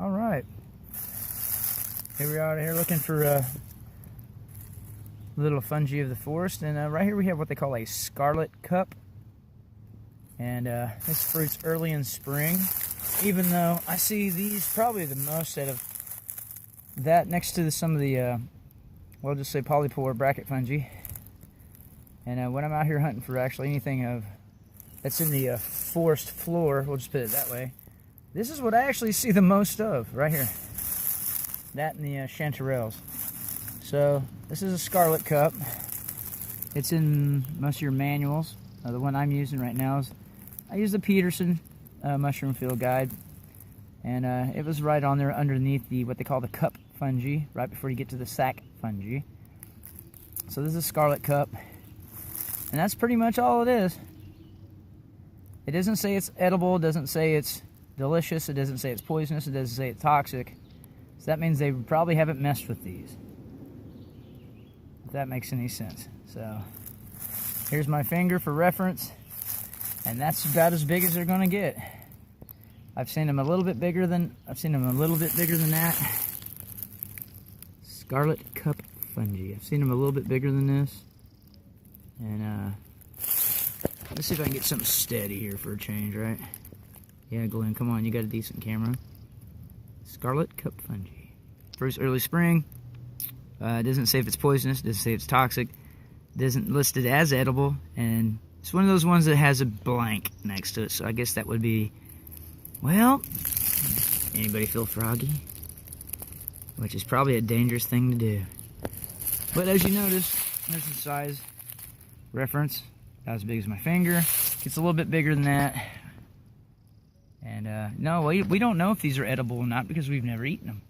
All right. Here we are here looking for little fungi of the forest, and right here we have what they call a Scarlet Cup, and this fruits early in spring, even though I see these probably the most out of that next to some of the we'll just say polypore bracket fungi. And when I'm out here hunting for actually anything that's in the forest floor, we'll just put it that way, this is what I actually see the most of right here. That and the chanterelles. So this is a Scarlet Cup. It's in most of your manuals. The one I'm using right now is, I use the Peterson Mushroom Field Guide, and it was right on there underneath the what they call the cup fungi, right before you get to the sac fungi. So this is a Scarlet Cup, and that's pretty much all it is. It doesn't say it's edible, it doesn't say it's delicious, it doesn't say it's poisonous, it doesn't say it's toxic. So that means they probably haven't messed with these, if that makes any sense. So here's my finger for reference, and that's about as big as they're gonna get. I've seen them a little bit bigger than that. Scarlet Cup Fungi. I've seen them a little bit bigger than this. And let's see if I can get something steady here for a change, right? Yeah, Glenn, come on, you got a decent camera. Scarlet Cup Fungi. Fruits early spring. It doesn't say if it's poisonous, it doesn't say it's toxic. It doesn't list it as edible, and it's one of those ones that has a blank next to it, so I guess that would be, well, anybody feel froggy? Which is probably a dangerous thing to do. But as you notice, there's the size reference, about as big as my finger. Gets a little bit bigger than that. And no, we don't know if these are edible or not because we've never eaten them.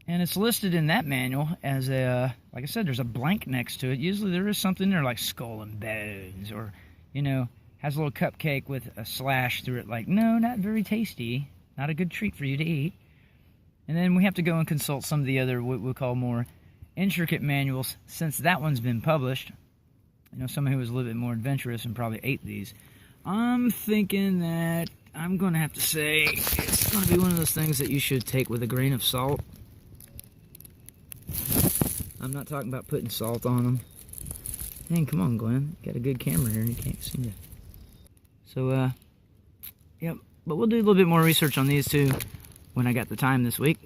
And it's listed in that manual as a, like I said, there's a blank next to it. Usually there is something there like skull and bones, or, you know, has a little cupcake with a slash through it. Like, no, not very tasty. Not a good treat for you to eat. And then we have to go and consult some of the other, what we'll call more intricate manuals, since that one's been published. You know, someone who was a little bit more adventurous and probably ate these. I'm thinking that I'm going to have to say it's going to be one of those things that you should take with a grain of salt. I'm not talking about putting salt on them. Dang, come on, Glenn. You got a good camera here and you can't see it. So, yep. But we'll do a little bit more research on these two when I got the time this week.